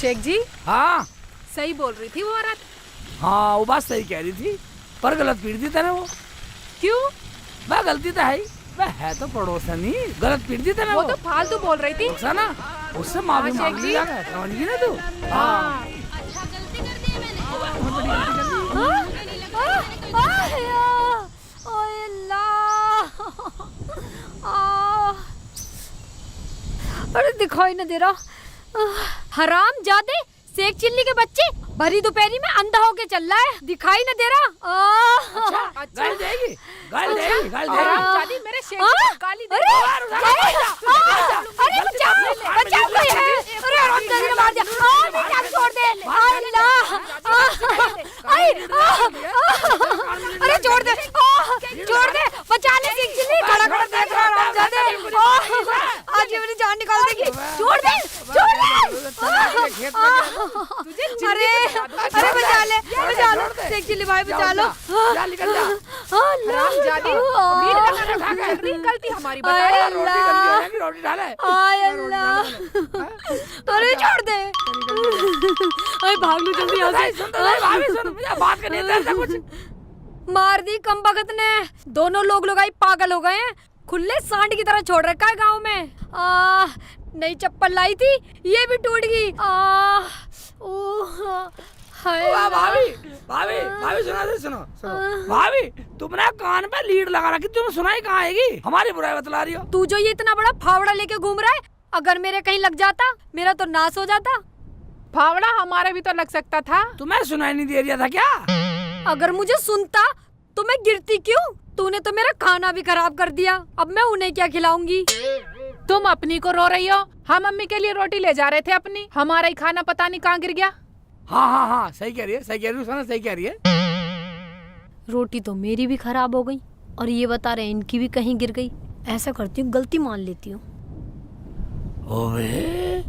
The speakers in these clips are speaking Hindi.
शेख जी, हाँ सही बोल रही थी वो औरत। हाँ, वो बात सही कह रही थी, पर गलत पीट दी तेरे वो। क्यों? वह गलती तो है ही, वह है तो पड़ोसनी, गलत पीट दी तेरे वो तो फालतू बोल रही थी। ना, उससे माफी हाँ, मांग शेख ली जी। जाकर, समझ गई ना तू? हाँ। बहुत बड़ी गलती कर दी। अरे दिखाई न दे रहा। हराम जादे, शेख चिल्ली के बच्चे, भरी दोपहरी में अंधा होके चल रहा है, दिखाई न दे रहा। अच्छा, गाली देगी, गाली देगी, गाली हरामजादी, देगी। मेरे शेख जी को गाली दे। अरे बचाओ कोई है। अरे हरामजादी ने मार दिया। मेरी जान छोड़ दे। अल्लाह, अरे छोड़ दे, छोड़ दे, बचा ले शेख चिल्ली। खड़ा खड़ा देख रहा हरामजादे, आज ये मेरी जान निकाल देगी। छोड़ दे, छोड़ दे। अरे अरे बचा ले, बचा लो शेख चिल्ली भाई, बचा लो। जा, निकल जा। हरामजादी, भीड़ लगाना उठा के चल रही, गलती हमारी बता। रोटी गंदी हो जाएगी, रोटी डाले। आय अल्लाह, अरे छोड़ दे। अरे भाग लो जल्दी यहाँ से। सुन तो सही, भाभी सुन, मुझे बात करनी है तेरे से कुछ। मार दी कम बखत ने, दोनों लोग लगाई पागल हो गए हैं। खुले सांड की तरह छोड़ रखा है गांव में। नई चप्पल लाई थी, ये भी टूट गई। भाभी भाभी भाभी सुनो भाभी, तुमने कान पे लीड लगा रखी, तुम्हें सुनाई कहाँ आएगी? हमारी बुराई बतला रही हो। तू जो ये इतना बड़ा फावड़ा लेके घूम रहा है, अगर मेरे कहीं लग जाता, मेरा तो नाश हो जाता। फावड़ा हमारे भी तो लग सकता था। तुम्हें सुनाई नहीं दे रहा था क्या? अगर मुझे सुनता तो मैं गिरती क्यों? तूने तो मेरा खाना भी खराब कर दिया, अब मैं उन्हें क्या खिलाऊंगी? तुम अपनी को रो रही हो, हम मम्मी के लिए रोटी ले जा रहे थे अपनी, हमारा ही खाना पता नहीं कहाँ गिर गया। हाँ, सही कह रही है, सही कह रही है, सुना, सही कह रही है। रोटी तो मेरी भी खराब हो गई, और ये बता रहे इनकी भी कहीं गिर गई। ऐसा करती हूँ, गलती मान लेती हूँ। ओए,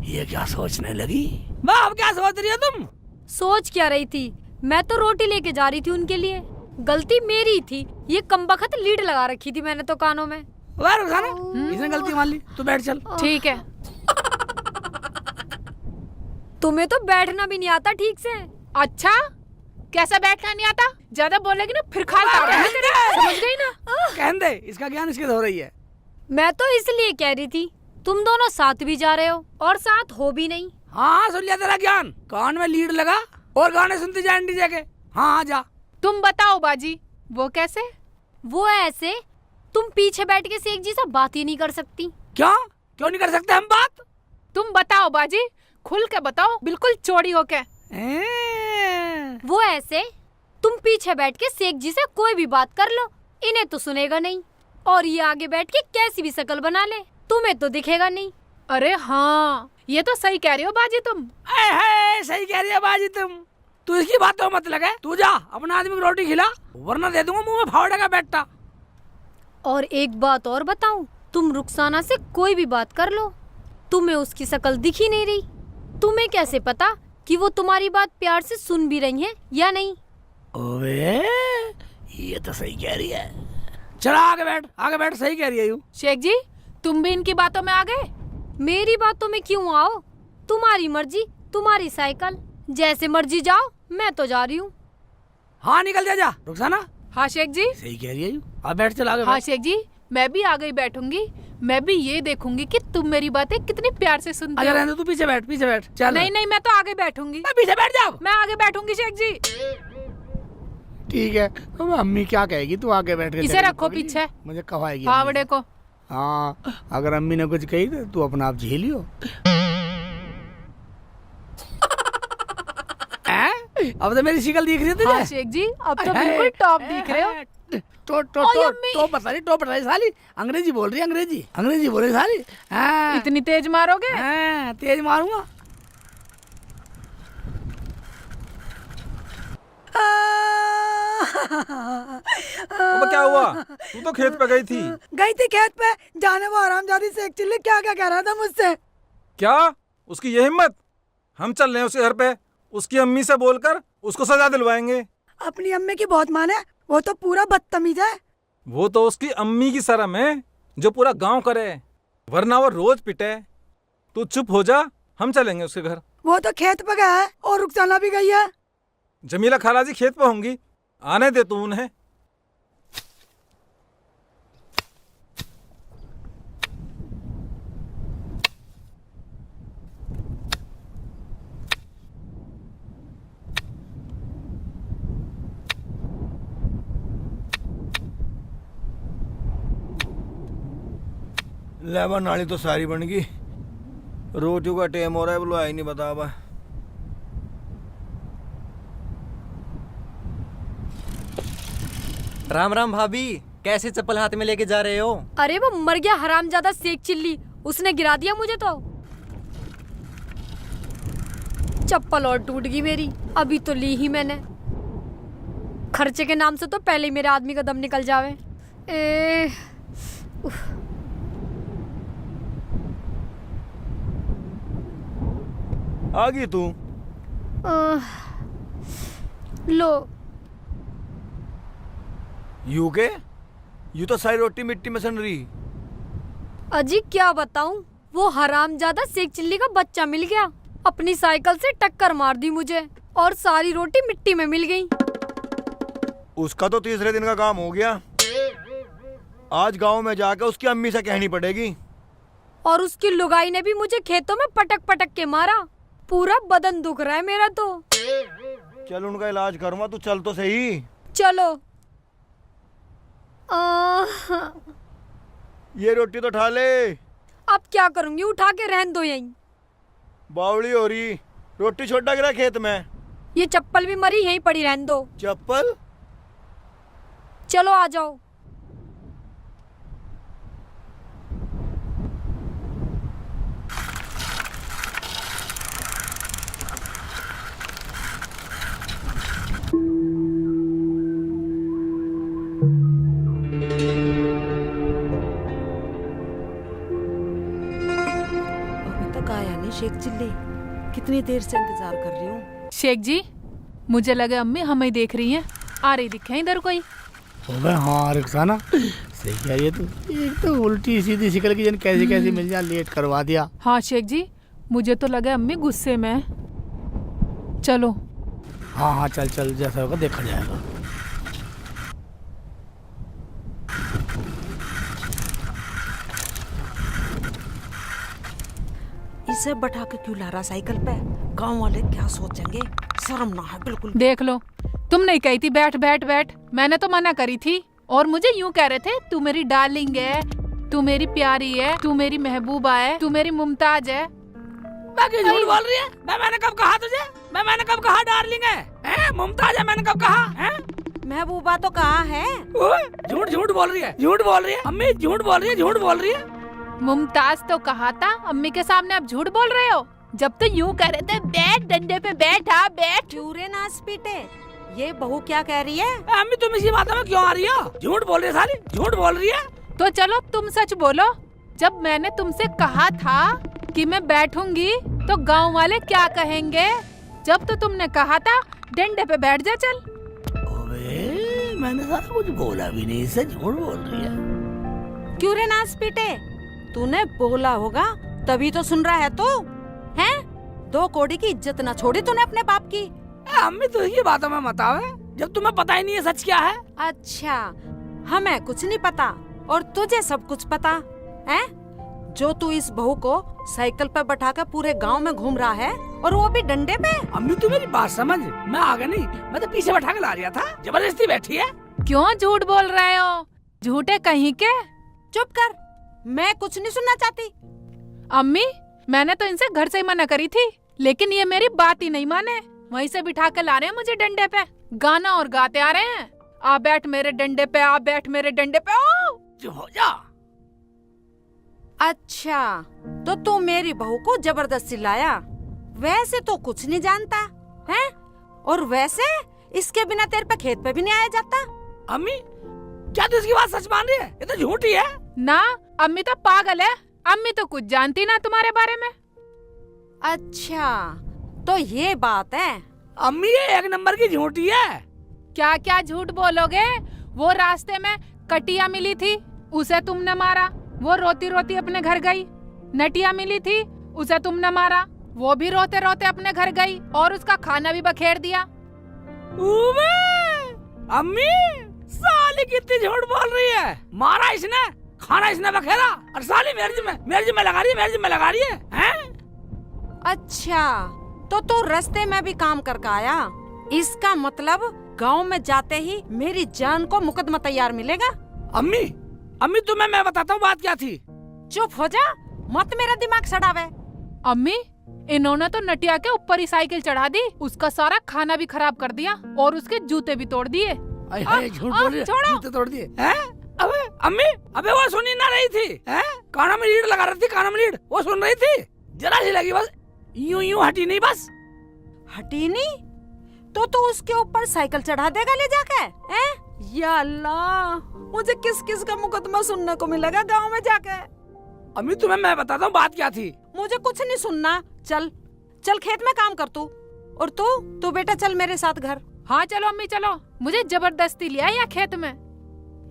ये क्या सोचने लगी? वाह, अब क्या सोच रही हो तुम? सोच क्या रही थी? मैं तो रोटी लेके जा रही थी उनके लिए, गलती मेरी थी। ये कमबख्त लीड लगा रखी थी मैंने तो कानों में। वाह रुखसाना, इसने गलती मान ली, तू बैठ चल। ठीक है। तुम्हें तो बैठना भी नहीं आता ठीक से। अच्छा, कैसा बैठना नहीं आता? ज्यादा बोलेगी ना फिर खाल काट दूंगी तेरी, समझ गई ना? कहने दे, इसका ज्ञान इसके हो रही है। मैं तो इसलिए कह रही थी, तुम दोनों साथ भी जा रहे हो और साथ हो भी नहीं। हाँ, सुन लिया तेरा ज्ञान। कान में लीड लगा और गाने सुनती जा डीजे के। हाँ, जा। तुम बताओ बाजी, वो कैसे? वो ऐसे, तुम पीछे बैठ के शेख जी से बात ही नहीं कर सकती। क्यों नहीं कर सकते हम बात? तुम बताओ बाजी, खुल के बताओ, बिल्कुल चौड़ी होके। वो ऐसे, तुम पीछे बैठ के शेख जी से कोई भी बात कर लो, इन्हें तो सुनेगा नहीं, और ये आगे बैठ के कैसी भी शक्ल बना ले, तुम्हें तो दिखेगा नहीं। अरे हाँ, ये तो सही कह रही हो बाजी तुम। सही कह रही है बाजी तुम। तू इसकी बातों मत लगे, तू जा अपना आदमी को रोटी खिला, वरना दे दूंगा मुंह में फावड़े का बैठा। और एक बात और बताऊं, तुम रुखसाना से कोई भी बात कर लो, तुम्हें उसकी शक्ल दिख ही नहीं रही। तुम्हें कैसे पता कि वो तुम्हारी बात प्यार से सुन भी रही है या नहीं? ओए, ये तो सही कह रही है। चला आगे बैठ, सही कह रही है यू। शेख जी, तुम भी इनकी बातों में आ गए? मेरी बातों में क्यों आओ? तुम्हारी मर्जी, तुम्हारी साइकिल, जैसे मर्जी जाओ, मैं तो जा रही हूँ। हाँ, निकल जा रुखसाना। हाँ शेख जी। सही कह रही है यू। अब बैठ, चल आगे। हाँ शेख जी, मैं भी आगे ही बैठूंगी, मैं भी ये देखूंगी कि तुम मेरी बातें कितनी प्यार से सुनते हो। रहने दो, तू पीछे बैठ चल। नहीं, मैं तो आगे बैठूंगी। पीछे बैठ जा। मैं आगे बैठूंगी शेख जी। ठीक है, अब अम्मी क्या कहेगी, तू आगे बैठ के इसे रखो पीछे, मुझे कवाएगी फावड़े को। हाँ, अगर अम्मी ने कुछ कही तो तू अपना आप झेलियो। अब तो मेरी शिकल दिख रही है तुझे? हाँ शेख जी, अब तो बिल्कुल टॉप दिख रहे हो। टॉप बता रही साली, अंग्रेजी बोल रही है, अंग्रेजी बोल रही साली। हाँ, इतनी तेज मारोगे? हाँ, तेज मारूंगा। क्या हुआ? तू तो खेत पे गई थी। गई थी खेत पे, जाने वो हरामजादी शेख चिल्ली क्या क्या कह रहा था मुझसे। क्या उसकी ये हिम्मत? हम चल रहे हैं उसके घर पे, उसकी अम्मी से बोलकर उसको सजा दिलवाएंगे। अपनी अम्मी की बहुत माने, वो तो पूरा बदतमीज है। वो तो उसकी अम्मी की शर्म है जो पूरा गांव करे, वरना वो रोज पिटे। तू चुप हो जा, हम चलेंगे उसके घर। वो तो खेत पे गया है और रुखसाना भी गई है। जमीला खाला जी खेत पे होंगी, आने दे तू उन्हें। लेबर नाली तो सारी बन गई, रोटी का टाइम हो रहा है, बुलवाया ही नहीं बता बा। राम राम भाभी, कैसे चप्पल हाथ में लेके जा रहे हो? अरे वो मर गया हरामजादा शेख चिल्ली, उसने गिरा दिया मुझे तो। चप्पल और टूट गई मेरी, अभी तो ली ही मैंने। खर्चे के नाम से तो पहले ही मेरे आदमी का दम निकल जावे। उफ। आ गई तू? लो। यू के? यू तो सारी रोटी मिट्टी में सन रही। अजी क्या बताऊं, वो हरामजादा शेख चिल्ली का बच्चा मिल गया, अपनी साइकिल से टक्कर मार दी मुझे और सारी रोटी मिट्टी में मिल गई। उसका तो तीसरे दिन का काम हो गया। आज गांव में जाकर उसकी अम्मी से कहनी पड़ेगी। और उसकी लुगाई ने भी मुझे खेतों में पटक पटक के मारा, पूरा बदन दुख रहा है मेरा तो। चल उनका इलाज करूंगा, तू चल तो सही। चलो। ये रोटी तो उठा ले। अब क्या करूंगी, उठा के रहन दो यहीं। बावड़ी हो रही, रोटी छोटा गिरा खेत में। ये चप्पल भी मरी, यहीं पड़ी रहन दो। चप्पल? चलो आ जाओ। शेख चिल्ली, कितनी देर से इंतजार कर रही हूँ। शेख जी, मुझे लगे अम्मी हमें देख रही हैं, आ रही दिखे इधर कोई। अबे हाँ रुखसाना, सही कह रही है तू। एक तो उल्टी सीधी शिकल की जन कैसे कैसे मिल जा, लेट करवा दिया। हाँ शेख जी, मुझे तो लगा अम्मी गुस्से में है। चलो। हाँ हाँ चल चल, जैसा होगा देखा जाएगा। इसे बैठा के क्यों ला रहा साइकिल पे? गांव वाले क्या सोचेंगे, शर्म ना है बिल्कुल। देख लो, तुम नहीं कही थी बैठ बैठ बैठ, मैंने तो मना करी थी। और मुझे यूं कह रहे थे, तू मेरी डार्लिंग है, तू मेरी प्यारी है, तू मेरी महबूबा है, तू मेरी मुमताज है। बाकी झूठ बोल रही है। मैंने कब कहा तुझे? मैंने कब कहा डार्लिंग है? मुमताज है मैंने कब कहा है? महबूबा तो कहा है। झूठ झूठ बोल रही है, झूठ बोल रही है अम्मी, झूठ बोल रही है, झूठ बोल रही है। मुमताज तो कहा था, अम्मी के सामने आप झूठ बोल रहे हो। जब तो यूं कह रहे थे, बैठ डंडे पे बैठा बैठ। चूरे नाच पीटे, ये बहू क्या कह रही है? अम्मी तुम इसी बातों में क्यों आ रही हो? झूठ बोल रही है साली, झूठ बोल रही है। तो चलो तुम सच बोलो, जब मैंने तुमसे कहा था कि मैं बैठूंगी तो गांव वाले क्या कहेंगे? जब तो तुमने कहा था डंडे पे बैठ जा चल। अबे मैंने सारा कुछ बोला भी नहीं, इससे झूठ बोल रही है। क्यों रे नाच पीटे, तूने बोला होगा तभी तो सुन रहा है तू, हैं? 2 कौड़ी की इज्जत ना छोड़ी तूने अपने बाप की। अम्मी तो ये बातों में मत आवे, जब तुम्हें पता ही नहीं है सच क्या है। अच्छा, हमें कुछ नहीं पता और तुझे सब कुछ पता है? जो तू इस बहू को साइकिल पर बैठा कर पूरे गांव में घूम रहा है और वो भी डंडे पे। अम्मी तू मेरी बात समझ, मैं आगे नहीं, मैं तो पीछे बैठा के ला रहा था, जबरदस्ती बैठी है। क्यों झूठ बोल रहे हो? झूठे कहीं के। चुप कर, मैं कुछ नहीं सुनना चाहती। अम्मी, मैंने तो इनसे घर से ही मना करी थी, लेकिन ये मेरी बात ही नहीं माने। वहीं से बिठा के ला रहे हैं मुझे डंडे पे, गाना और गाते आ रहे हैं, आ बैठ मेरे डंडे पे, आ बैठ मेरे डंडे पे। ओ जो हो जा। अच्छा, तो तू मेरी बहू को जबरदस्ती लाया? वैसे तो कुछ नहीं जानता है, और वैसे इसके बिना तेरे पे खेत पे भी नहीं आया जाता। अम्मी क्या तू इसकी बात सच मान रही है? ये तो झूठी है ना। अम्मी तो पागल है, अम्मी तो कुछ जानती ना तुम्हारे बारे में। अच्छा, तो ये बात है। अम्मी ये 1 नंबर की झूठी है। क्या क्या झूठ बोलोगे? वो रास्ते में कटिया मिली थी, उसे तुमने मारा, वो रोती रोती अपने घर गई। नटिया मिली थी, उसे तुमने मारा। वो भी रोते रोते अपने घर गई और उसका खाना भी बखेर दिया। उबे, अम्मी साली कितनी झूठ बोल रही है। मारा इसने, खाना इसने बखेरा और साली मेरे जिम्मे लगा रही है, मेरे जिम्मे लगा रही है, हैं? अच्छा, तो तू रास्ते में भी काम करके आया। इसका मतलब गांव में जाते ही मेरी जान को मुकदमा तैयार मिलेगा। अम्मी तुम्हें मैं बताता हूँ बात क्या थी। चुप हो जा, मत मेरा दिमाग सड़ावे। अम्मी, इन्होंने तो नटिया के ऊपर ही साइकिल चढ़ा दी, उसका सारा खाना भी खराब कर दिया और उसके जूते भी तोड़ दिए। झूठ बोल रही है, छोड़ो। जूते तोड़ दिए। हैं? अबे अम्मी, अबे वो सुनी ना रही थी, हैं? कानों में लीड लगा रही थी, कानों में लीड, वो सुन रही थी, जरा सी लगी बस, यूं हटी नहीं बस। हटी नहीं तो तू उसके ऊपर साइकिल चढ़ा देगा ले जाके, हैं? या अल्लाह, मुझे किस किस का मुकदमा सुनने को मिलेगा गांव में जाके। अम्मी तुम्हें मैं बताता हूँ बात क्या थी। मुझे कुछ नहीं सुनना, चल चल खेत में काम कर तू। और तू बेटा चल मेरे साथ घर। हाँ चलो अम्मी चलो, मुझे जबरदस्ती लिया यहाँ खेत में।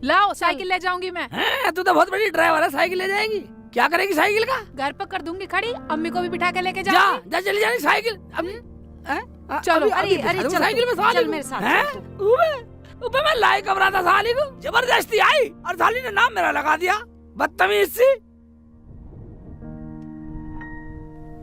लाओ साइकिल ले जाऊंगी मैं। हैं, तू तो बहुत बड़ी ड्राइवर है, साइकिल ले जाएगी, क्या करेगी साइकिल का? घर पर कर दूंगी खड़ी, अम्मी को भी बिठा के लेके जा जाऊंगी। जा चली जानी साइकिल। अम्मी, चलो, अरे चल साइकिल में साली चल को। मेरे साथ हैं? चल तू। उबे मैं लाई घबरा था साली को, जबरदस्ती आई और साली ने नाम मेरा लगा दिया, बदतमीज सी।